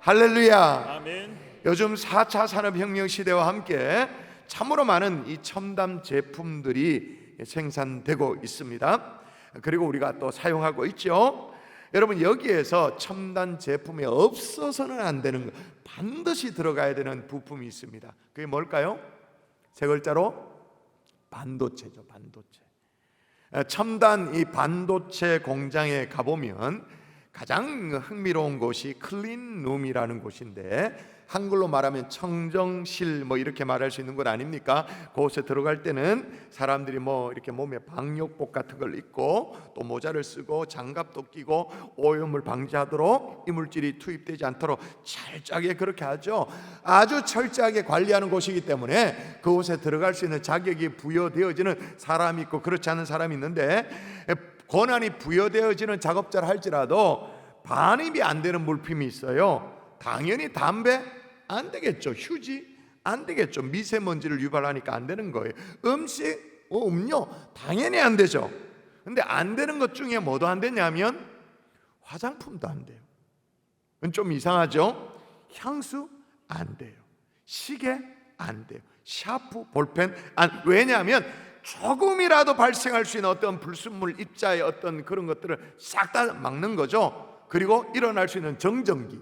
할렐루야. 아멘. 요즘 4차 산업혁명 시대와 함께 참으로 많은 이 첨단 제품들이 생산되고 있습니다. 그리고 우리가 또 사용하고 있죠. 여러분, 여기에서 첨단 제품이 없어서는 안 되는 것, 반드시 들어가야 되는 부품이 있습니다. 그게 뭘까요? 세 글자로 반도체죠. 반도체. 첨단 이 반도체 공장에 가보면 가장 흥미로운 곳이 클린룸이라는 곳인데, 한글로 말하면 청정실 뭐 이렇게 말할 수 있는 것 아닙니까? 그곳에 들어갈 때는 사람들이 뭐 이렇게 몸에 방역복 같은 걸 입고 또 모자를 쓰고 장갑도 끼고 오염을 방지하도록 이물질이 투입되지 않도록 철저하게 그렇게 하죠. 아주 철저하게 관리하는 곳이기 때문에 그곳에 들어갈 수 있는 자격이 부여되어지는 사람이 있고 그렇지 않은 사람이 있는데, 권한이 부여되어지는 작업자를 할지라도 반입이 안 되는 물품이 있어요. 당연히 담배 안 되겠죠. 휴지 안 되겠죠. 미세먼지를 유발하니까 안 되는 거예요. 음식, 음료 당연히 안 되죠. 근데 안 되는 것 중에 뭐도 안 되냐면 화장품도 안 돼요. 좀 이상하죠? 향수 안 돼요. 시계 안 돼요. 샤프, 볼펜 안. 왜냐하면 조금이라도 발생할 수 있는 어떤 불순물 입자의 어떤 그런 것들을 싹 다 막는 거죠. 그리고 일어날 수 있는 정전기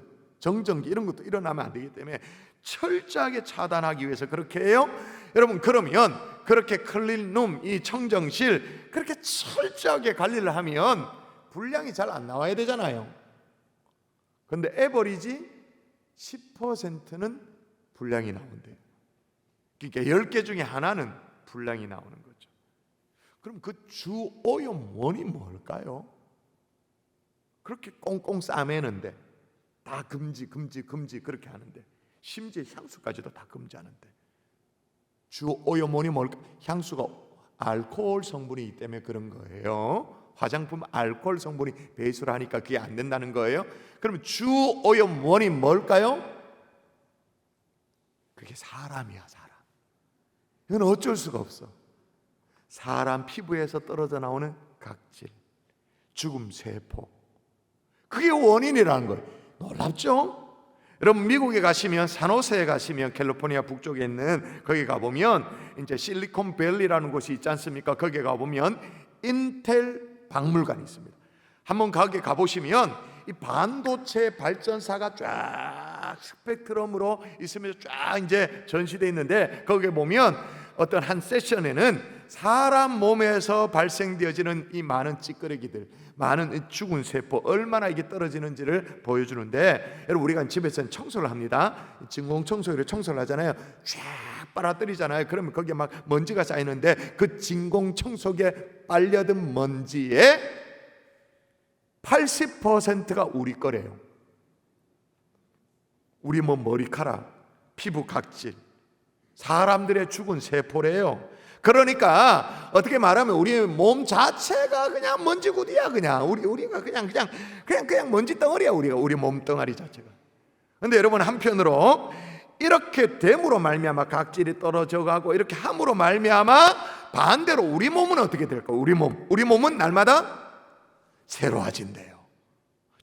이런 것도 일어나면 안 되기 때문에 철저하게 차단하기 위해서 그렇게 해요. 여러분, 그러면 그렇게 클린룸, 이 청정실 그렇게 철저하게 관리를 하면 분량이 잘 안 나와야 되잖아요. 그런데 에버리지 10%는 분량이 나온대요. 그러니까 10개 중에 하나는 분량이 나오는 거죠. 그럼 그 주 오염원이 뭘까요? 그렇게 꽁꽁 싸매는데 다 금지 그렇게 하는데, 심지어 향수까지도 다 금지하는데 주 오염원이 뭘까? 향수가 알코올 성분이기 때문에 그런 거예요. 화장품 알코올 성분이 배수를 하니까 그게 안 된다는 거예요. 그러면 주 오염원이 뭘까요? 그게 사람이야. 사람. 이건 어쩔 수가 없어. 사람 피부에서 떨어져 나오는 각질, 죽음 세포, 그게 원인이라는 거예요. 놀랍죠? 여러분, 미국에 가시면, 산호세에 가시면, 캘리포니아 북쪽에 있는 거기 가보면 이제 실리콘밸리라는 곳이 있지 않습니까? 거기에 가보면 인텔 박물관이 있습니다. 한번 거기 가보시면 이 반도체 발전사가 쫙 스펙트럼으로 있으면서 쫙 이제 전시되어 있는데, 거기에 보면 어떤 한 세션에는 사람 몸에서 발생되어지는 이 많은 찌끄레기들, 많은 죽은 세포, 얼마나 이게 떨어지는지를 보여주는데, 여러분, 우리가 집에서는 청소를 합니다. 진공청소기로 청소를 하잖아요. 쫙 빨아들이잖아요. 그러면 거기에 막 먼지가 쌓이는데 그 진공청소기에 빨려든 먼지의 80%가 우리 거래요. 우리 뭐 머리카락, 피부 각질, 사람들의 죽은 세포래요. 그러니까 어떻게 말하면 우리 몸 자체가 그냥 먼지구디야. 그냥 우리가 그냥 먼지 덩어리야. 우리 몸 덩어리 자체가. 근데 여러분, 한편으로 이렇게 됨으로 말미암아 각질이 떨어져 가고, 이렇게 함으로 말미암아 반대로 우리 몸은 어떻게 될까? 우리 몸은 날마다 새로워진대요.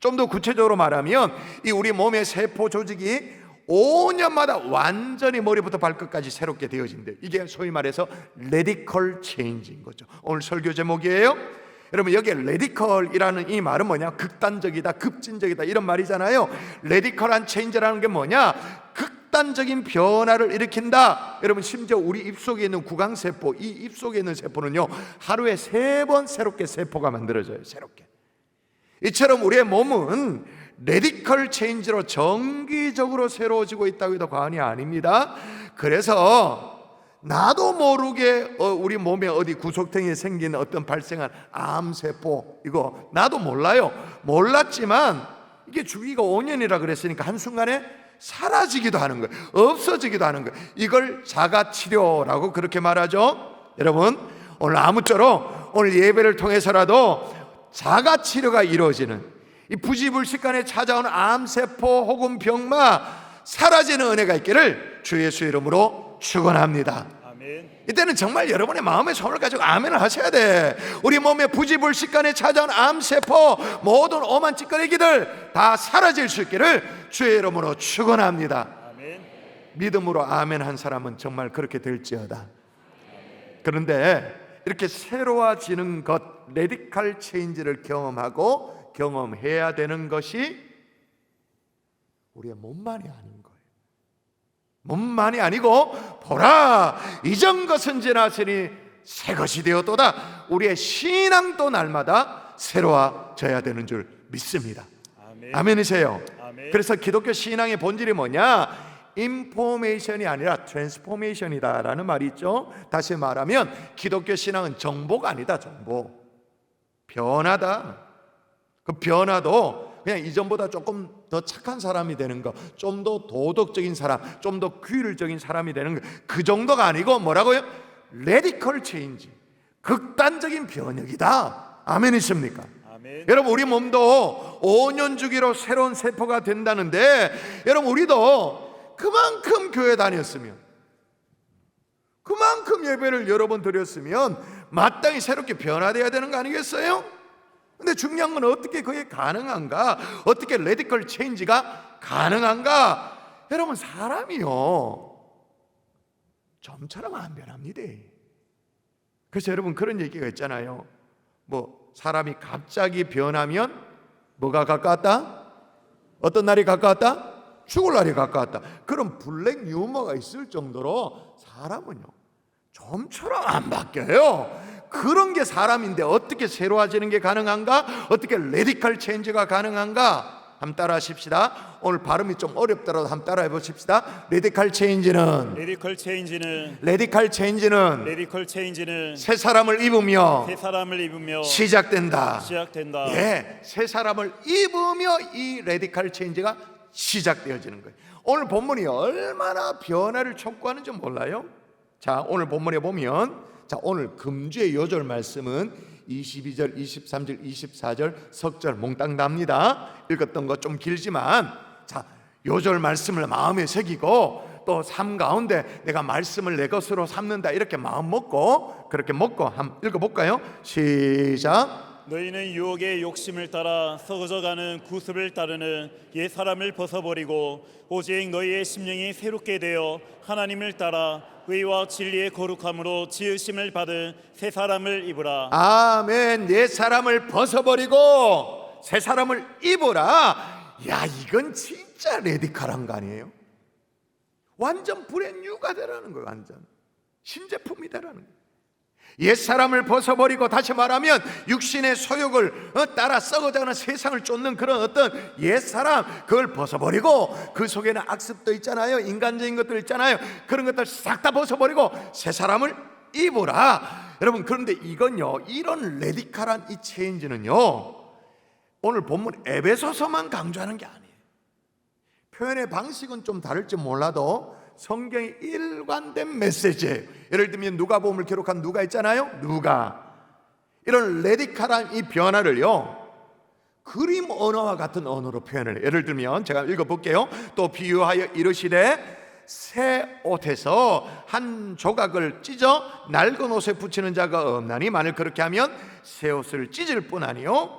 좀 더 구체적으로 말하면 이 우리 몸의 세포 조직이 5년마다 완전히 머리부터 발끝까지 새롭게 되어진대요. 이게 소위 말해서 레디컬 체인지인 거죠. 오늘 설교 제목이에요. 여러분, 여기에 레디컬이라는 이 말은 뭐냐? 극단적이다, 급진적이다, 이런 말이잖아요. 레디컬한 체인지라는 게 뭐냐? 극단적인 변화를 일으킨다. 여러분, 심지어 우리 입속에 있는 구강세포, 이 입속에 있는 세포는요, 하루에 3번 새롭게 세포가 만들어져요. 새롭게. 이처럼 우리의 몸은 레디컬 체인지로 정기적으로 새로워지고 있다고 해도 과언이 아닙니다. 그래서 나도 모르게 우리 몸에 어디 구석탱이에 생긴 어떤 발생한 암세포, 이거 나도 몰라요. 몰랐지만 이게 주기가 5년이라 그랬으니까 한순간에 사라지기도 하는 거예요. 없어지기도 하는 거예요. 이걸 자가치료라고 그렇게 말하죠. 여러분, 오늘 아무쪼록 오늘 예배를 통해서라도 자가치료가 이루어지는, 이 부지불식간에 찾아오는 암세포 혹은 병마 사라지는 은혜가 있기를 주 예수의 이름으로 축원합니다. 아멘. 이때는 정말 여러분의 마음의 손을 가지고 아멘을 하셔야 돼. 우리 몸에 부지불식간에 찾아온 암세포, 모든 오만 찌꺼기들 다 사라질 수 있기를 주의 이름으로 축원합니다. 아멘. 믿음으로 아멘 한 사람은 정말 그렇게 될지어다. 그런데 이렇게 새로워지는 것, 레디컬 체인지를 경험하고 경험해야 되는 것이 우리의 몸만이 아닌 거예요. 몸만이 아니고 보라, 이전 것은 지났으니 새 것이 되었도다. 우리의 신앙도 날마다 새로워져야 되는 줄 믿습니다. 아멘. 아멘이세요? 아멘. 그래서 기독교 신앙의 본질이 뭐냐? 인포메이션이 아니라 트랜스포메이션이다라는 말이 있죠. 다시 말하면 기독교 신앙은 정보가 아니다. 정보, 변화다. 그 변화도 그냥 이전보다 조금 더 착한 사람이 되는 거, 좀 더 도덕적인 사람, 좀 더 규율적인 사람이 되는 거, 그 정도가 아니고 뭐라고요? 레디컬 체인지, 극단적인 변혁이다. 아멘이십니까? 아멘. 여러분, 우리 몸도 5년 주기로 새로운 세포가 된다는데, 여러분 우리도 그만큼 교회 다녔으면, 그만큼 예배를 여러 번 드렸으면 마땅히 새롭게 변화되어야 되는 거 아니겠어요? 근데 중요한 건 어떻게 그게 가능한가? 어떻게 레디컬 체인지가 가능한가? 여러분, 사람이요 좀처럼 안 변합니다. 그래서 여러분 그런 얘기가 있잖아요. 뭐 사람이 갑자기 변하면 뭐가 가까웠다? 어떤 날이 가까웠다? 죽을 날이 가까웠다. 그런 블랙 유머가 있을 정도로 사람은요 좀처럼 안 바뀌어요. 그런 게 사람인데 어떻게 새로워지는 게 가능한가? 어떻게 레디컬 체인지가 가능한가? 한번 따라 하십시다. 오늘 발음이 좀 어렵더라도 한번 따라 해보십시다. 레디컬 체인지는 레디컬 체인지는 레디컬 체인지는 새 사람을 입으며 시작된다. 예, 새 사람을 입으며 이 레디컬 체인지가 시작되어지는 거예요. 오늘 본문이 얼마나 변화를 촉구하는지 몰라요? 자, 오늘 본문에 보면, 자, 오늘 금주의 요절 말씀은 22절, 23절, 24절 석절 몽땅 납니다. 읽었던 것 좀 길지만, 자, 요절 말씀을 마음에 새기고 또 삶 가운데 내가 말씀을 내 것으로 삼는다, 이렇게 마음 먹고, 그렇게 먹고 한번 읽어볼까요? 시작. 너희는 유혹의 욕심을 따라 썩어져가는 구습을 따르는 옛 사람을 벗어버리고 오직 너희의 심령이 새롭게 되어 하나님을 따라 의와 진리의 거룩함으로 지으심을 받은 새 사람을 입으라. 아멘. 옛 사람을 벗어버리고 새 사람을 입으라. 야, 이건 진짜 레디컬한 거 아니에요? 완전 브랜뉴가 되라는 거예요. 완전 신제품이 되라는 거예요. 옛 사람을 벗어버리고, 다시 말하면 육신의 소욕을 따라 썩어가는 세상을 쫓는 그런 어떤 옛 사람, 그걸 벗어버리고, 그 속에는 악습도 있잖아요, 인간적인 것들 있잖아요, 그런 것들 싹 다 벗어버리고 새 사람을 입으라. 여러분, 그런데 이건요, 이런 레디컬한 이 체인지는요, 오늘 본문 에베소서만 강조하는 게 아니에요. 표현의 방식은 좀 다를지 몰라도 성경의 일관된 메시지예요. 예를 들면 누가복음을 기록한 누가 있잖아요. 누가 이런 레디컬한 이 변화를요 그림 언어와 같은 언어로 표현을 해요. 예를 들면 제가 읽어볼게요. 또 비유하여 이르시되 새 옷에서 한 조각을 찢어 낡은 옷에 붙이는 자가 없나니 만일 그렇게 하면 새 옷을 찢을 뿐이요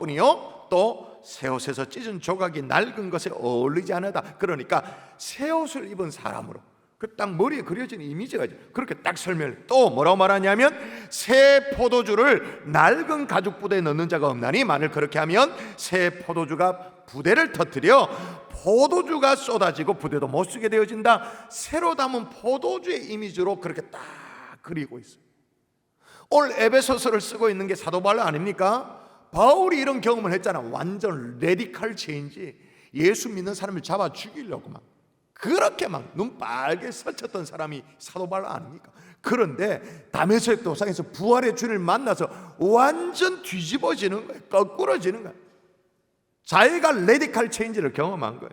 또 새 옷에서 찢은 조각이 낡은 것에 어울리지 않으다. 그러니까 새 옷을 입은 사람으로 그 딱 머리에 그려진 이미지가 있죠. 그렇게 딱 설명을. 또 뭐라고 말하냐면 새 포도주를 낡은 가죽 부대에 넣는 자가 없나니 만일 그렇게 하면 새 포도주가 부대를 터뜨려 포도주가 쏟아지고 부대도 못 쓰게 되어진다. 새로 담은 포도주의 이미지로 그렇게 딱 그리고 있어요. 오늘 에베소서를 쓰고 있는 게 사도 바울 아닙니까? 바울이 이런 경험을 했잖아. 완전 레디컬 체인지. 예수 믿는 사람을 잡아 죽이려고 막 그렇게 막 눈 빨개 서쳤던 사람이 사도 바울 아닙니까? 그런데 다메섹 도상에서 부활의 주를 만나서 완전 뒤집어지는 거예요. 거꾸러지는 거예요. 자기가 레디컬 체인지를 경험한 거예요.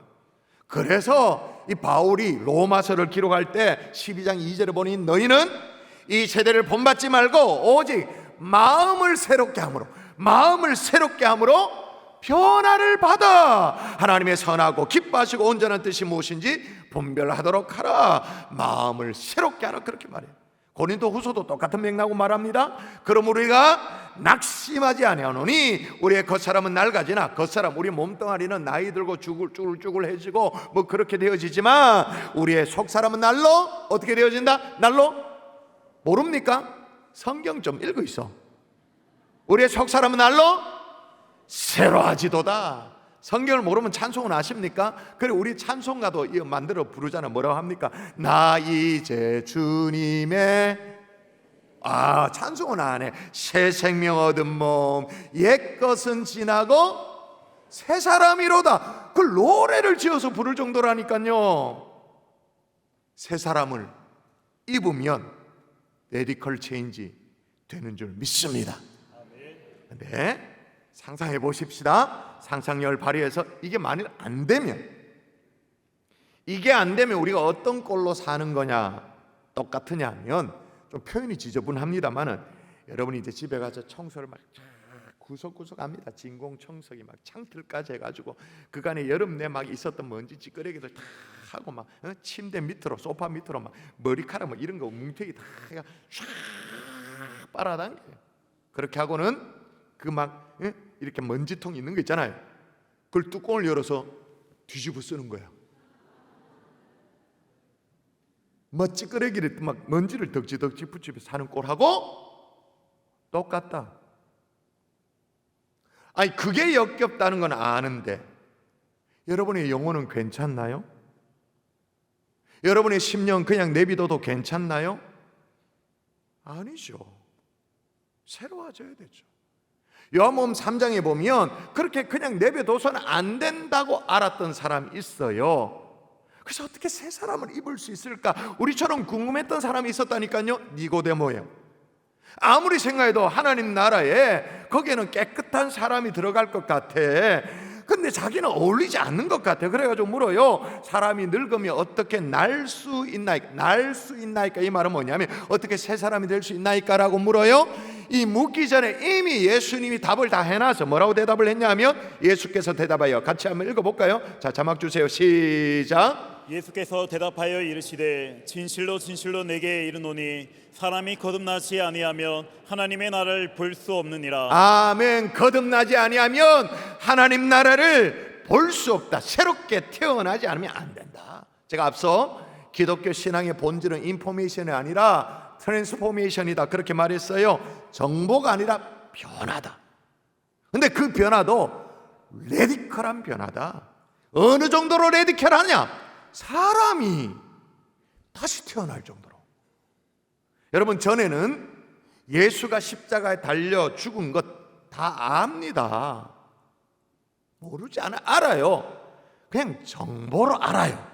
그래서 이 바울이 로마서를 기록할 때 12장 2절에 보니 너희는 이 세대를 본받지 말고 오직 마음을 새롭게 함으로 변화를 받아 하나님의 선하고 기뻐하시고 온전한 뜻이 무엇인지 분별하도록 하라. 마음을 새롭게 하라, 그렇게 말해요. 고린도 후서도 똑같은 맥락으로 말합니다. 그럼 우리가 낙심하지 아니하노니 우리의 겉사람은 낡아지나 겉사람 우리 몸뚱아리는 나이 들고 쭈글쭈글해지고 뭐 그렇게 되어지지만 우리의 속사람은 날로 어떻게 되어진다? 날로 모릅니까? 성경 좀 읽고 있어. 우리의 속사람은 날로 새로워지도다. 성경을 모르면 찬송은 아십니까? 그래 우리 찬송가도 이거 만들어 부르잖아. 뭐라고 합니까? 나 이제 주님의 찬송은 안 해. 새 생명 얻은 몸 옛것은 지나고 새 사람이로다. 그 노래를 지어서 부를 정도라니까요. 새 사람을 입으면 레디컬 체인지 되는 줄 믿습니다. 네, 상상해 보십시다. 상상력을 발휘해서 이게 만일 안 되면 우리가 어떤 꼴로 사는 거냐 똑같으냐 하면 좀 표현이 지저분합니다만은 여러분이 이제 집에 가서 청소를 막 구석구석 합니다. 진공 청소기 막 창틀까지 해가지고 그간에 여름 내 막 있었던 먼지 찌끄레기들 다 하고 막 침대 밑으로 소파 밑으로 막 머리카락 뭐 이런 거 뭉태기 다 해가 쫙 빨아당겨요. 그렇게 하고는 그 막 이렇게 먼지통 있는 거 있잖아요. 그걸 뚜껑을 열어서 뒤집어 쓰는 거야. 뭐 찌끄레기를 막 먼지를 덕지덕지 붙이며 사는 꼴하고 똑같다. 아니 그게 역겹다는 건 아는데 여러분의 영혼은 괜찮나요? 여러분의 심령 그냥 내비둬도 괜찮나요? 아니죠. 새로워져야 되죠. 요한복음 3장에 보면 그렇게 그냥 내버려둬서는 안 된다고 알았던 사람이 있어요. 그래서 어떻게 새 사람을 입을 수 있을까? 우리처럼 궁금했던 사람이 있었다니까요. 니고데모예요. 아무리 생각해도 하나님 나라에 거기에는 깨끗한 사람이 들어갈 것 같아. 근데 자기는 어울리지 않는 것 같아. 그래가지고 물어요. 사람이 늙으면 어떻게 날 수 있나이까? 날 수 있나이까? 이 말은 뭐냐면 어떻게 새 사람이 될 수 있나이까? 라고 물어요. 이 묻기 전에 이미 예수님이 답을 다 해놔서 뭐라고 대답을 했냐면 예수께서 대답하여 같이 한번 읽어볼까요? 자, 자막 주세요. 시작. 예수께서 대답하여 이르시되 진실로 진실로 내게 이르노니 사람이 거듭나지 아니하면 하나님의 나라를 볼 수 없느니라. 아멘. 거듭나지 아니하면 하나님 나라를 볼 수 없다. 새롭게 태어나지 않으면 안 된다. 제가 앞서 기독교 신앙의 본질은 인포메이션이 아니라 트랜스포메이션이다 그렇게 말했어요. 정보가 아니라 변화다. 근데 그 변화도 레디컬한 변화다. 어느 정도로 레디컬하냐? 사람이 다시 태어날 정도로. 여러분, 전에는 예수가 십자가에 달려 죽은 것 다 압니다. 모르지 않아, 알아요. 그냥 정보로 알아요.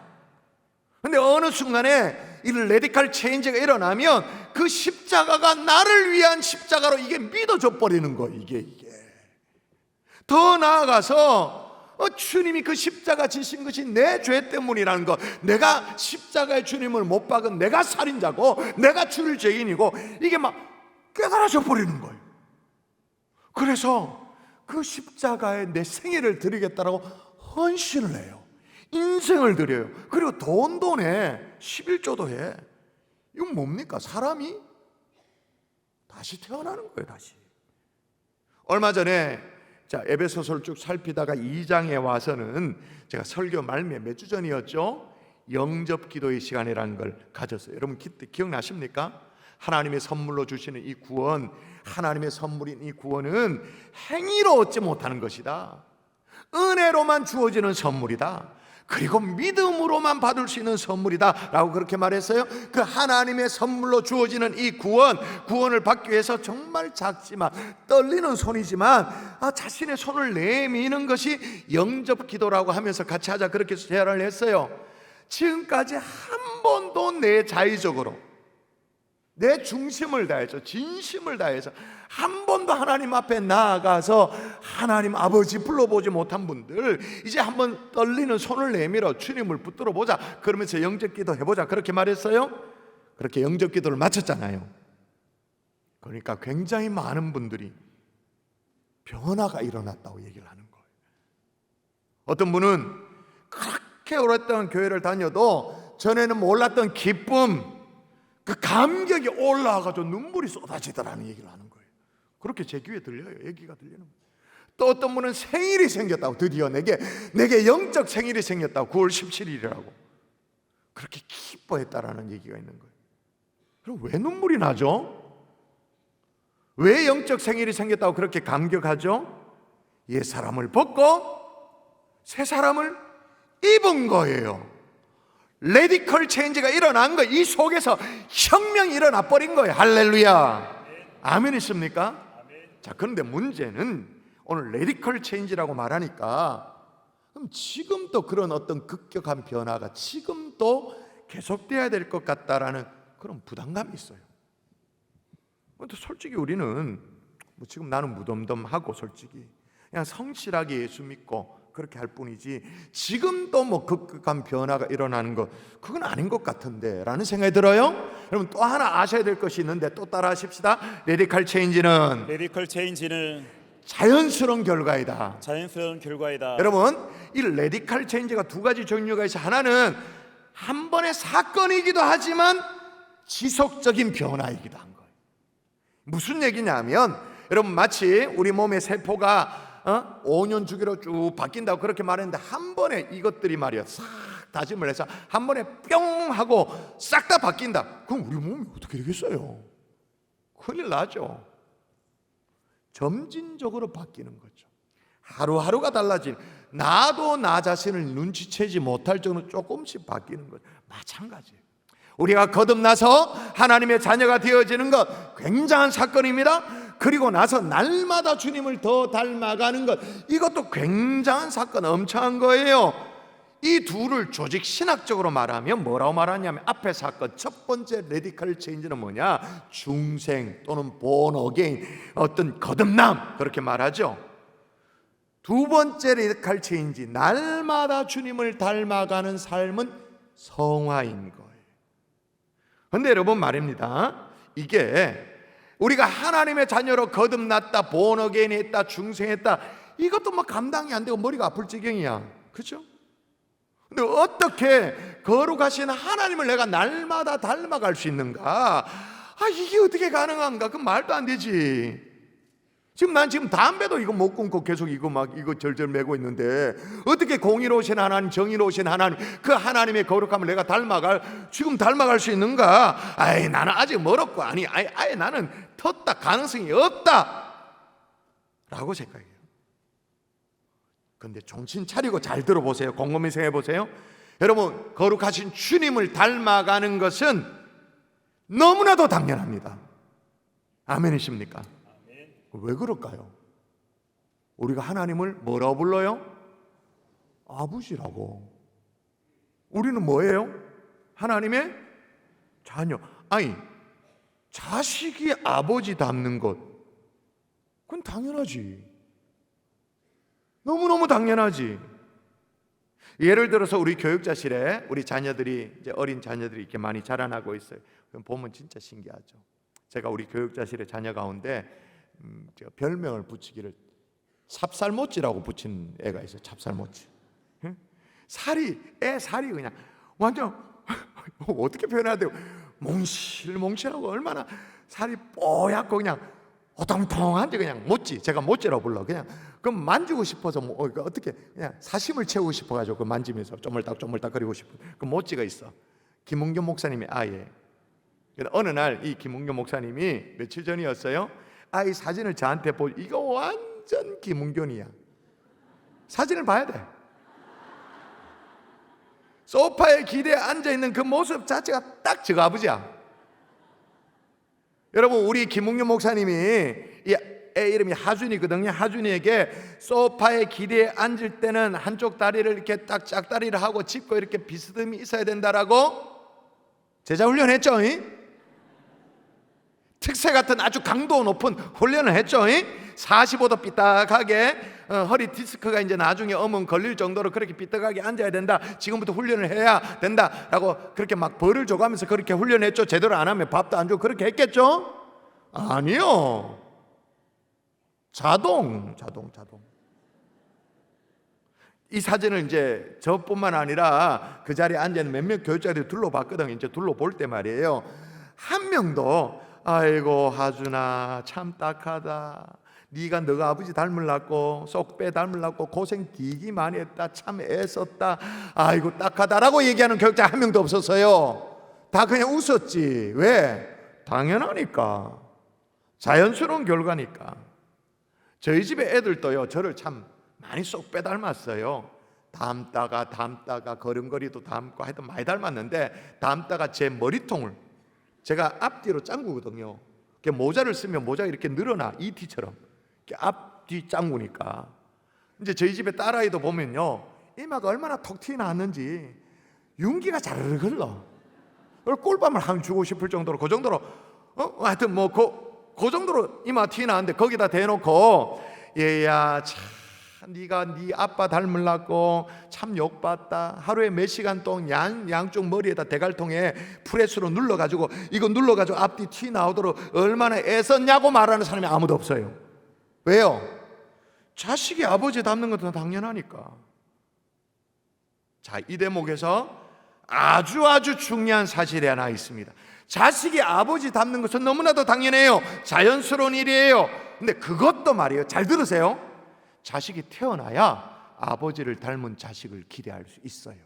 근데 어느 순간에 이 레디컬 체인지가 일어나면 그 십자가가 나를 위한 십자가로 이게 믿어져 버리는 거예요. 이게 더 나아가서 주님이 그 십자가 지신 것이 내 죄 때문이라는 것, 내가 십자가의 주님을 못 박은 내가 살인자고 내가 주를 죄인이고 이게 막 깨달아져 버리는 거예요. 그래서 그 십자가에 내 생애를 드리겠다라고 헌신을 해요. 인생을 드려요. 그리고 돈도 내, 11조도 해. 이건 뭡니까? 사람이 다시 태어나는 거예요. 다시. 얼마 전에 에베소서를 쭉 살피다가 2장에 와서는 제가 설교 말미에 몇 주 전이었죠. 영접 기도의 시간이라는 걸 가졌어요. 여러분 기억나십니까? 하나님의 선물로 주시는 이 구원, 하나님의 선물인 이 구원은 행위로 얻지 못하는 것이다. 은혜로만 주어지는 선물이다. 그리고 믿음으로만 받을 수 있는 선물이다 라고 그렇게 말했어요. 그 하나님의 선물로 주어지는 이 구원을 받기 위해서 정말 작지만 떨리는 손이지만 자신의 손을 내미는 것이 영접 기도라고 하면서 같이 하자 그렇게 제안을 했어요. 지금까지 한 번도 내 자의적으로 내 중심을 다해서 진심을 다해서 한 번도 하나님 앞에 나아가서 하나님 아버지 불러보지 못한 분들, 이제 한번 떨리는 손을 내밀어 주님을 붙들어 보자. 그러면서 영접기도 해보자 그렇게 말했어요. 그렇게 영접기도를 마쳤잖아요. 그러니까 굉장히 많은 분들이 변화가 일어났다고 얘기를 하는 거예요. 어떤 분은 그렇게 오랫동안 교회를 다녀도 전에는 몰랐던 기쁨, 그 감격이 올라와가지고 눈물이 쏟아지더라는 얘기를 하는 거예요. 그렇게 제 귀에 들려요. 얘기가 들리는 거예요. 또 어떤 분은 생일이 생겼다고, 드디어 내게 영적 생일이 생겼다고, 9월 17일이라고 그렇게 기뻐했다라는 얘기가 있는 거예요. 그럼 왜 눈물이 나죠? 왜 영적 생일이 생겼다고 그렇게 감격하죠? 옛 사람을 벗고 새 사람을 입은 거예요. 레디컬 체인지가 일어난 거예요. 이 속에서 혁명이 일어나 버린 거예요. 할렐루야. 아멘이십니까? 자, 그런데 문제는 오늘 레디컬 체인지라고 말하니까 그럼 지금도 그런 어떤 급격한 변화가 지금도 계속돼야 될 것 같다라는 그런 부담감이 있어요. 근데 솔직히 우리는 지금 나는 무덤덤하고 솔직히 그냥 성실하게 예수 믿고 그렇게 할 뿐이지 지금도 급격한 변화가 일어나는 것 그건 아닌 것 같은데 라는 생각이 들어요. 여러분 또 하나 아셔야 될 것이 있는데 또 따라 하십시다. 레디컬 체인지는 자연스러운 결과이다. 여러분 이 레디컬 체인지가 두 가지 종류가 있어요. 하나는 한 번의 사건이기도 하지만 지속적인 변화이기도 한 거예요. 무슨 얘기냐면 여러분 마치 우리 몸의 세포가 5년 주기로 쭉 바뀐다고 그렇게 말했는데 한 번에 이것들이 말이야 싹 다짐을 해서 한 번에 뿅 하고 싹 다 바뀐다. 그럼 우리 몸이 어떻게 되겠어요? 큰일 나죠. 점진적으로 바뀌는 거죠. 하루하루가 달라진, 나도 나 자신을 눈치채지 못할 정도로 조금씩 바뀌는 거죠. 마찬가지예요. 우리가 거듭나서 하나님의 자녀가 되어지는 것 굉장한 사건입니다. 그리고 나서 날마다 주님을 더 닮아가는 것 이것도 굉장한 사건, 엄청난 거예요. 이 둘을 조직 신학적으로 말하면 뭐라고 말하냐면 앞에 사건 첫 번째 레디컬 체인지는 뭐냐? 중생 또는 born again, 어떤 거듭남 그렇게 말하죠. 두 번째 레디컬 체인지 날마다 주님을 닮아가는 삶은 성화인 거예요. 그런데 여러분 말입니다. 이게 우리가 하나님의 자녀로 거듭났다, born again 했다, 중생했다 이것도 감당이 안 되고 머리가 아플 지경이야. 그렇죠? 근데 어떻게 거룩하신 하나님을 내가 날마다 닮아갈 수 있는가? 이게 어떻게 가능한가? 그 말도 안 되지. 난 담배도 이거 못 끊고 계속 이거 절절 매고 있는데 어떻게 공의로우신 하나님, 정의로우신 하나님, 그 하나님의 거룩함을 내가 닮아갈 수 있는가? 나는 아직 멀었고 아예 나는 텄다, 가능성이 없다 라고 생각해요. 그런데 정신 차리고 잘 들어보세요. 곰곰이 생각해 보세요. 여러분 거룩하신 주님을 닮아가는 것은 너무나도 당연합니다. 아멘이십니까? 왜 그럴까요? 우리가 하나님을 뭐라고 불러요? 아버지라고. 우리는 뭐예요? 하나님의 자녀. 자식이 아버지 닮는 것 그건 당연하지. 너무너무 당연하지. 예를 들어서 우리 교육자실에 우리 자녀들이 이제 어린 자녀들이 이렇게 많이 자라나고 있어요. 그럼 보면 진짜 신기하죠. 제가 우리 교육자실의 자녀 가운데 제가 별명을 붙이기를 찹쌀모찌라고 붙인 애가 있어요. 찹쌀모찌. 애 살이 그냥 완전 어떻게 표현해야 돼요? 몽실몽실하고 얼마나 살이 뽀얗고 그냥 오통통한데 그냥 모찌. 제가 모찌라고 불러. 그냥 그럼 만지고 싶어서 어떻게 그냥 사심을 채우고 싶어가지고 그 만지면서 쪼물딱 거리고 싶어. 그 모찌가 있어. 김웅겸 목사님의 아이예요. 어느 날 이 김웅겸 목사님이 며칠 전이었어요. 아이 사진을 저한테 이거 완전 김웅겸이야. 사진을 봐야 돼. 소파에 기대에 앉아있는 그 모습 자체가 딱 저거 아버지야. 여러분 우리 김웅겸 목사님이 이 애 이름이 하준이거든요. 하준이에게 소파에 기대에 앉을 때는 한쪽 다리를 이렇게 딱 짝다리를 하고 짚고 이렇게 비스듬히 있어야 된다라고 제자 훈련했죠. 특세 같은 아주 강도 높은 훈련을 했죠. 45도 삐딱하게 허리 디스크가 이제 나중에 어문 걸릴 정도로 그렇게 삐딱하게 앉아야 된다. 지금부터 훈련을 해야 된다라고 그렇게 막 벌을 줘가면서 그렇게 훈련했죠. 제대로 안 하면 밥도 안 주고 그렇게 했겠죠? 아니요. 자동. 이 사진을 이제 저뿐만 아니라 그 자리에 앉아 있는 몇몇 교육자들이 둘러봤거든요. 이제 둘러볼 때 말이에요. 한 명도 아이고 하준아 참 딱하다, 너가 아버지 닮으려고 쏙빼 닮으려고 고생 되게 많이 했다, 참 애썼다, 아이고 딱하다라고 얘기하는 교육자 한 명도 없었어요. 다 그냥 웃었지. 왜? 당연하니까, 자연스러운 결과니까. 저희 집에 애들도요 저를 참 많이 쏙빼 닮았어요. 닮다가 걸음걸이도 닮고 하여튼 많이 닮았는데, 닮다가 제 머리통을 제가 앞뒤로 짱구거든요. 모자를 쓰면 모자가 이렇게 늘어나, ET처럼 앞뒤 짱구니까. 이제 저희 집에 딸아이도 보면요 이마가 얼마나 톡 튀어나왔는지 윤기가 자르르 흘러. 꿀밤을 한 주고 싶을 정도로, 그 정도로 하여튼 그 정도로 이마 튀어나왔는데, 거기다 대놓고 얘야 참 네가 네 아빠 닮으려고 참 욕봤다, 하루에 몇 시간 동안 양쪽 머리에다 대갈통에 프레스로 눌러가지고 이거 눌러가지고 앞뒤 튀 나오도록 얼마나 애썼냐고 말하는 사람이 아무도 없어요. 왜요? 자식이 아버지 닮는 것도 당연하니까. 자, 이 대목에서 아주 중요한 사실이 하나 있습니다. 자식이 아버지 닮는 것은 너무나도 당연해요. 자연스러운 일이에요. 근데 그것도 말이에요, 잘 들으세요, 자식이 태어나야 아버지를 닮은 자식을 기대할 수 있어요.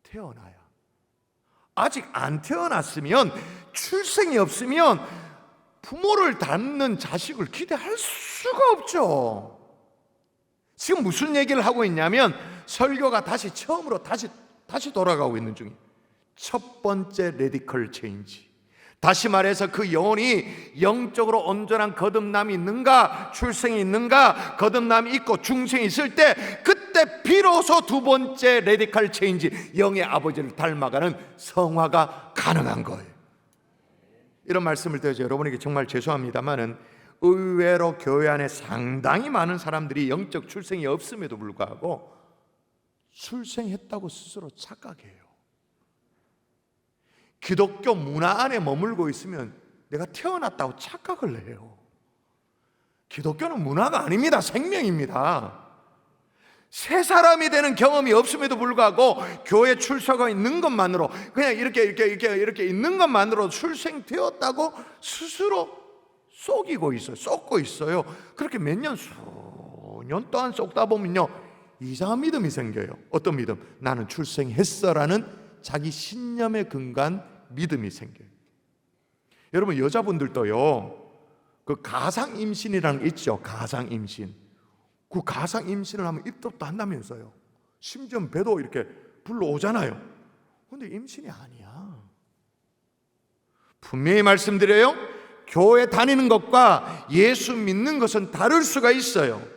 태어나야. 아직 안 태어났으면, 출생이 없으면 부모를 닮는 자식을 기대할 수가 없죠. 지금 무슨 얘기를 하고 있냐면, 설교가 다시 처음으로 다시 돌아가고 있는 중이에요. 첫 번째 레디컬 체인지. 다시 말해서 그 영혼이 영적으로 온전한 거듭남이 있는가, 출생이 있는가, 거듭남이 있고 중생이 있을 때, 그때 비로소 두 번째 레디컬 체인지, 영의 아버지를 닮아가는 성화가 가능한 거예요. 이런 말씀을 드려서 여러분에게 정말 죄송합니다만은, 의외로 교회 안에 상당히 많은 사람들이 영적 출생이 없음에도 불구하고 출생했다고 스스로 착각해요. 기독교 문화 안에 머물고 있으면 내가 태어났다고 착각을 해요. 기독교는 문화가 아닙니다. 생명입니다. 새 사람이 되는 경험이 없음에도 불구하고 교회 출석가 있는 것만으로, 그냥 이렇게 있는 것만으로 출생되었다고 스스로 속이고 있어요. 속고 있어요. 그렇게 몇 년, 수년 동안 속다 보면요 이상한 믿음이 생겨요. 어떤 믿음? 나는 출생했어라는 자기 신념에 근거한 믿음이 생겨요. 여러분, 여자분들도요 그 가상 임신이라는 게 있죠. 가상 임신. 그 가상 임신을 하면 입덧도 한다면서요. 심지어 배도 이렇게 불러오잖아요. 근데 임신이 아니야. 분명히 말씀드려요, 교회 다니는 것과 예수 믿는 것은 다를 수가 있어요.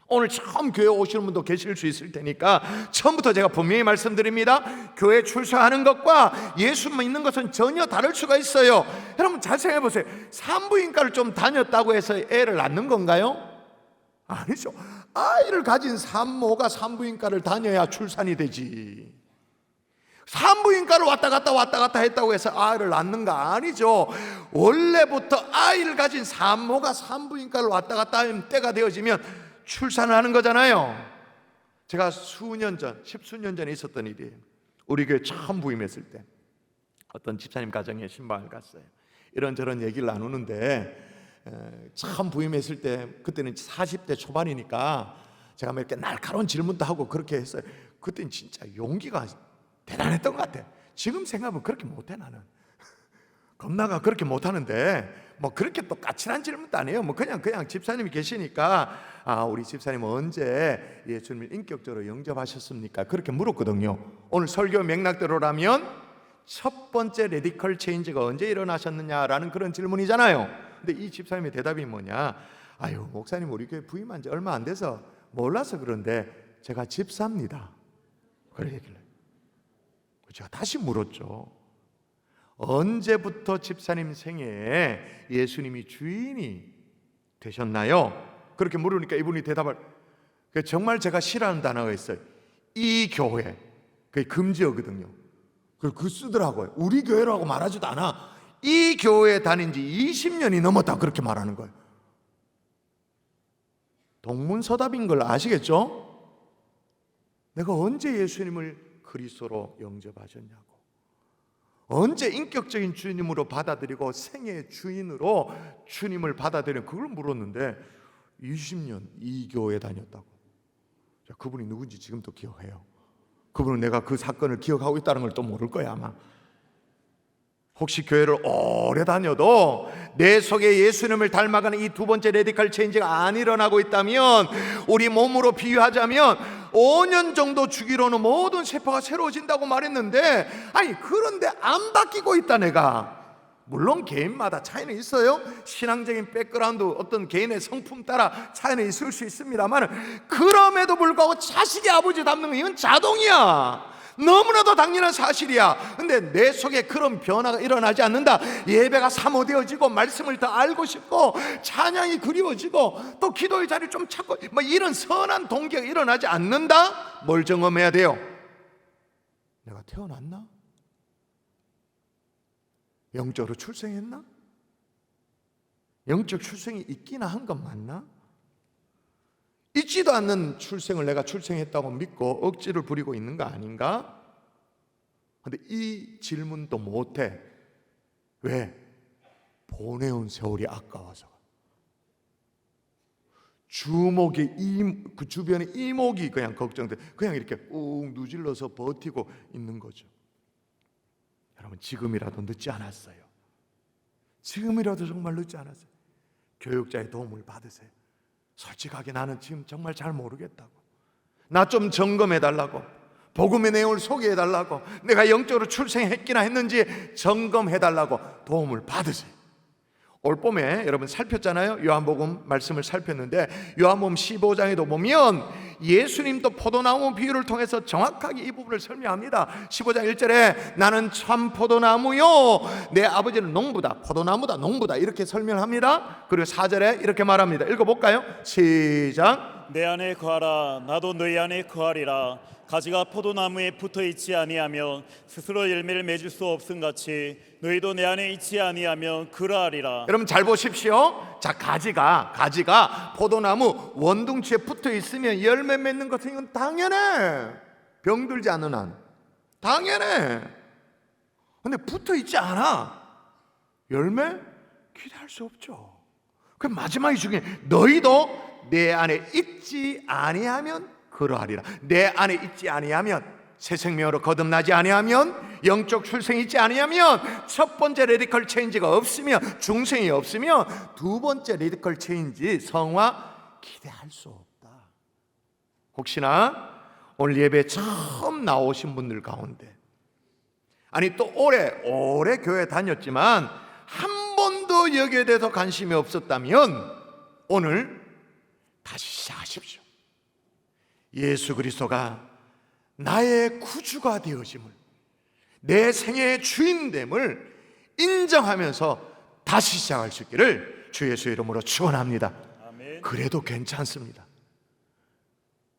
오늘 처음 교회 오시는 분도 계실 수 있을 테니까 처음부터 제가 분명히 말씀드립니다. 교회 출석하는 것과 예수 믿는 것은 전혀 다를 수가 있어요. 여러분 잘 생각해 보세요. 산부인과를 좀 다녔다고 해서 애를 낳는 건가요? 아니죠. 아이를 가진 산모가 산부인과를 다녀야 출산이 되지. 산부인과를 왔다 갔다 했다고 해서 아이를 낳는가? 아니죠. 원래부터 아이를 가진 산모가 산부인과를 왔다 갔다 하면 때가 되어지면 출산을 하는 거잖아요. 제가 십수년 전에 있었던 일이에요. 우리 교회 처음 부임했을 때 어떤 집사님 가정에 신방을 갔어요. 이런저런 얘기를 나누는데, 처음 부임했을 때 그때는 40대 초반이니까 제가 몇 개 날카로운 질문도 하고 그렇게 했어요. 그때는 진짜 용기가 대단했던 것 같아. 지금 생각하면 그렇게 못해. 나는 겁나가 그렇게 못하는데 그렇게 또 까칠한 질문도 아니에요. 그냥 집사님이 계시니까 우리 집사님 언제 예수님을 인격적으로 영접하셨습니까? 그렇게 물었거든요. 오늘 설교 맥락대로라면 첫 번째 레디컬 체인지가 언제 일어나셨느냐라는 그런 질문이잖아요. 근데 이 집사님의 대답이 뭐냐? 아유, 목사님 우리 교회 부임한 지 얼마 안 돼서 몰라서 그런데 제가 집사입니다. 그래 얘기를 해요. 제가 다시 물었죠. 언제부터 집사님 생애에 예수님이 주인이 되셨나요? 그렇게 물으니까 이분이 대답을, 정말 제가 싫어하는 단어가 있어요. 이 교회, 그게 금지어거든요. 그 쓰더라고요. 우리 교회라고 말하지도 않아. 이 교회에 다닌 지 20년이 넘었다 그렇게 말하는 거예요. 동문서답인 걸 아시겠죠? 내가 언제 예수님을 그리스도로 영접하셨냐고. 언제 인격적인 주님으로 받아들이고 생애의 주인으로 주님을 받아들이는 그걸 물었는데 20년 이 교회에 다녔다고. 자, 그분이 누군지 지금도 기억해요. 그분은 내가 그 사건을 기억하고 있다는 걸 또 모를 거야 아마. 혹시 교회를 오래 다녀도 내 속에 예수님을 닮아가는 이 두 번째 레디컬 체인지가 안 일어나고 있다면, 우리 몸으로 비유하자면 5년 정도 주기로는 모든 세포가 새로워진다고 말했는데, 아니 그런데 안 바뀌고 있다 내가. 물론 개인마다 차이는 있어요. 신앙적인 백그라운드, 어떤 개인의 성품 따라 차이는 있을 수 있습니다만, 그럼에도 불구하고 자식이 아버지 닮는 건 이건 자동이야. 너무나도 당연한 사실이야. 근데 내 속에 그런 변화가 일어나지 않는다. 예배가 사모되어지고 말씀을 더 알고 싶고 찬양이 그리워지고 또 기도의 자리 좀 찾고 뭐 이런 선한 동기가 일어나지 않는다. 뭘 점검해야 돼요? 내가 태어났나? 영적으로 출생했나? 영적 출생이 있기나 한 건 맞나? 있지도 않는 출생을 내가 출생했다고 믿고 억지를 부리고 있는 거 아닌가? 근데 이 질문도 못해. 왜? 보내온 세월이 아까워서. 주목이 그 주변에 이목이 그냥 걱정돼. 그냥 이렇게 꾹 누질러서 버티고 있는 거죠. 여러분, 지금이라도 늦지 않았어요. 지금이라도 정말 늦지 않았어요. 교육자의 도움을 받으세요. 솔직하게 나는 지금 정말 잘 모르겠다고, 나 좀 점검해 달라고, 복음의 내용을 소개해 달라고, 내가 영적으로 출생했기나 했는지 점검해 달라고 도움을 받으세요. 올 봄에 여러분 살폈잖아요. 요한복음 말씀을 살폈는데 요한복음 15장에도 보면 예수님도 포도나무 비유를 통해서 정확하게 이 부분을 설명합니다. 15장 1절에 나는 참 포도나무요 내 아버지는 농부다, 포도나무다, 농부다, 이렇게 설명합니다. 그리고 4절에 이렇게 말합니다. 읽어볼까요? 시작. 내 안에 거하라 나도 너희 안에 거하리라. 가지가 포도나무에 붙어있지 아니하면 스스로 열매를 맺을 수 없음같이 너희도 내 안에 있지 아니하면 그러하리라. 여러분 잘 보십시오. 자, 가지가 포도나무 원둥치에 붙어 있으면 열매 맺는 것은 이건 당연해. 병들지 않는 한 당연해. 근데 붙어 있지 않아, 열매 기대할 수 없죠. 그 마지막이 중요해. 너희도 내 안에 있지 아니하면 그러하리라. 내 안에 있지 아니하면, 새 생명으로 거듭나지 아니하면, 영적 출생이 있지 아니하면, 첫 번째 레디컬 체인지가 없으면, 중생이 없으면 두 번째 레디컬 체인지 성화 기대할 수 없다. 혹시나 오늘 예배 처음 나오신 분들 가운데, 아니 또 오래 교회 다녔지만 한 번도 여기에 대해서 관심이 없었다면 오늘 다시 시작하십시오. 예수 그리스도가 나의 구주가 되어짐을, 내 생애의 주인됨을 인정하면서 다시 시작할 수 있기를 주 예수의 이름으로 축원합니다. 아멘. 그래도 괜찮습니다.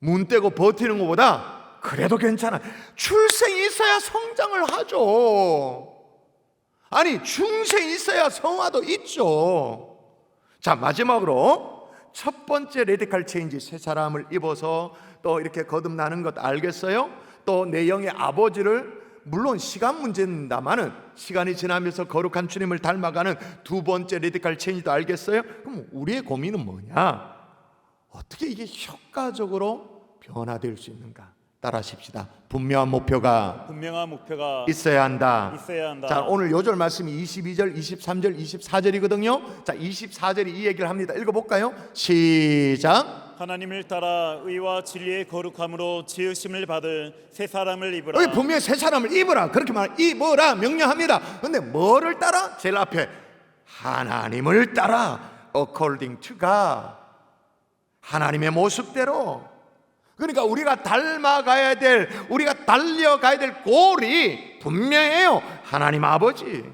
문 떼고 버티는 것보다 그래도 괜찮아. 출생이 있어야 성장을 하죠. 아니 중생이 있어야 성화도 있죠. 자, 마지막으로 첫 번째 레디컬 체인지, 새 사람을 입어서 또 이렇게 거듭나는 것 알겠어요? 또 내 영의 아버지를, 물론 시간 문제입니다만은 시간이 지나면서 거룩한 주님을 닮아가는 두 번째 레디컬 체인지도 알겠어요? 그럼 우리의 고민은 뭐냐? 어떻게 이게 효과적으로 변화될 수 있는가? 따라하십시다. 분명한 목표가 있어야 한다. 자, 오늘 요절 말씀이 22절, 23절, 24절이거든요. 자, 24절이 이 얘기를 합니다. 읽어볼까요? 시작. 하나님을 따라 의와 진리의 거룩함으로 지으심을 받은 새 사람을 입으라. 여기 분명히 새 사람을 입으라 그렇게 입으라 명령합니다. 근데 뭐를 따라? 제일 앞에 하나님을 따라, according to God, 하나님의 모습대로. 그러니까 우리가 닮아가야 될, 우리가 달려가야 될 골이 분명해요. 하나님 아버지.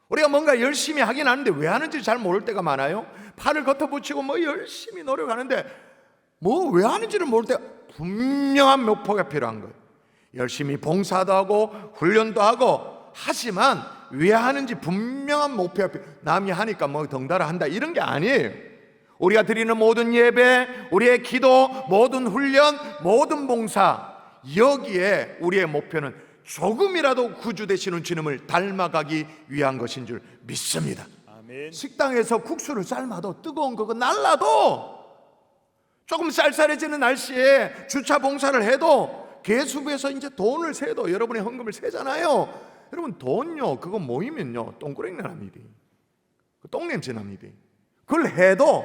우리가 뭔가 열심히 하긴 하는데 왜 하는지 잘 모를 때가 많아요. 팔을 걷어붙이고 뭐 열심히 노력하는데 뭐 왜 하는지를 모를 때 분명한 목표가 필요한 거예요. 열심히 봉사도 하고 훈련도 하고 하지만 왜 하는지 분명한 목표가 필요해요. 남이 하니까 뭐 덩달아 한다 이런 게 아니에요. 우리가 드리는 모든 예배, 우리의 기도, 모든 훈련, 모든 봉사, 여기에 우리의 목표는 조금이라도 구주 되시는 주님을 닮아가기 위한 것인 줄 믿습니다. 아멘. 식당에서 국수를 삶아도 뜨거운 그거 날라도 조금 쌀쌀해지는 날씨에 주차 봉사를 해도 계수부에서 이제 돈을 세도 여러분의 헌금을 세잖아요. 여러분 돈요 그거 모이면요 똥구렁이 납니다. 똥냄새 납니다. 그걸 해도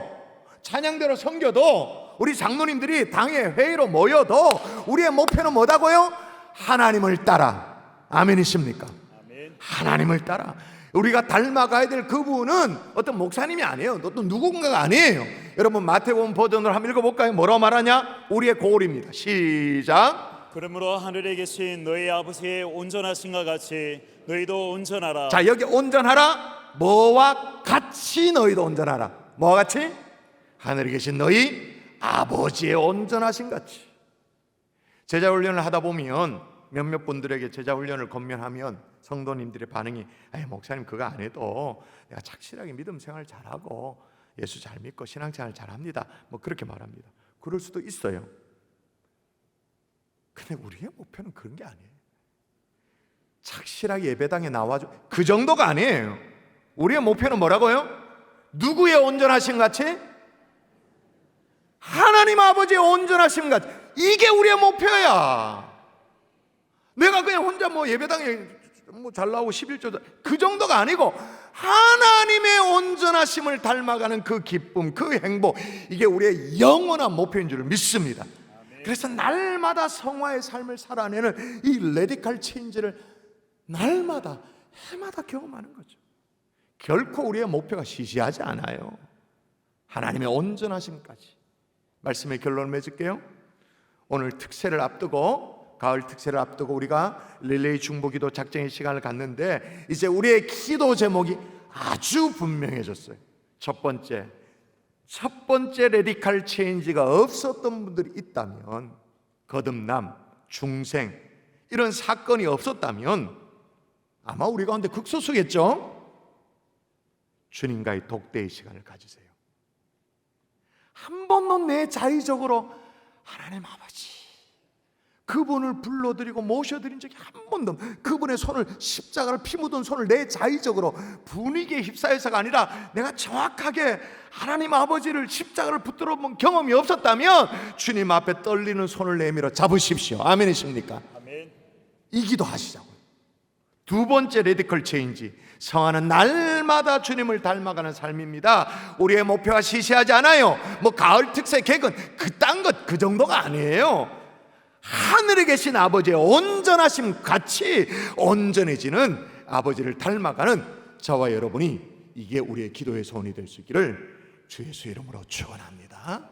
찬양대로 섬겨도 우리 장로님들이 당에 회의로 모여도 우리의 목표는 뭐다고요? 하나님을 따라. 아멘이십니까? 아멘. 하나님을 따라 우리가 닮아가야 될 그분은 어떤 목사님이 아니에요. 어떤 누군가가 아니에요. 여러분 마태복음 버전으로 한번 읽어볼까요? 뭐라고 말하냐? 우리의 고울입니다. 시작. 그러므로 하늘에 계신 너희 아버지의 온전하신과 같이 너희도 온전하라. 자, 여기 온전하라. 뭐와 같이 너희도 온전하라. 뭐와 같이? 하늘에 계신 너희 아버지의 온전하신 같이. 제자 훈련을 하다 보면 몇몇 분들에게 제자 훈련을 권면하면 성도님들의 반응이 아니 목사님 그거 안 해도 내가 착실하게 믿음 생활 잘하고 예수 잘 믿고 신앙생활 잘합니다. 뭐 그렇게 말합니다. 그럴 수도 있어요. 근데 우리의 목표는 그런 게 아니에요. 착실하게 예배당에 나와줘 그 정도가 아니에요. 우리의 목표는 뭐라고요? 누구의 온전하심 같이? 하나님 아버지의 온전하심 같이. 이게 우리의 목표야. 내가 그냥 혼자 뭐 예배당에 뭐 잘 나오고 11조 그 정도가 아니고 하나님의 온전하심을 닮아가는 그 기쁨, 그 행복, 이게 우리의 영원한 목표인 줄 믿습니다. 그래서 날마다 성화의 삶을 살아내는 이 레디컬 체인지를 날마다 해마다 경험하는 거죠. 결코 우리의 목표가 시시하지 않아요. 하나님의 온전하심까지. 말씀의 결론을 맺을게요. 오늘 특세를 앞두고 가을 특세를 앞두고 우리가 릴레이 중보기도 작정의 시간을 갖는데 이제 우리의 기도 제목이 아주 분명해졌어요. 첫 번째 레디컬 체인지가 없었던 분들이 있다면, 거듭남, 중생 이런 사건이 없었다면 아마 우리 가운데 극소수겠죠. 주님과의 독대의 시간을 가지세요. 한 번도 내 자의적으로 하나님 아버지 그분을 불러드리고 모셔드린 적이 한 번도, 그분의 손을, 십자가를 피 묻은 손을 내 자의적으로 분위기에 휩싸여서가 아니라 내가 정확하게 하나님 아버지를 십자가를 붙들어 본 경험이 없었다면 주님 앞에 떨리는 손을 내밀어 잡으십시오. 아멘이십니까? 아멘. 이 기도 하시자고요. 두 번째 레디컬 체인지, 성화는 날마다 주님을 닮아가는 삶입니다. 우리의 목표가 시시하지 않아요. 뭐 가을 특세 개근 그딴 것 그 정도가 아니에요. 하늘에 계신 아버지의 온전하심 같이 온전해지는 아버지를 닮아가는 저와 여러분이, 이게 우리의 기도의 소원이 될 수 있기를 주 예수의 이름으로 축원합니다.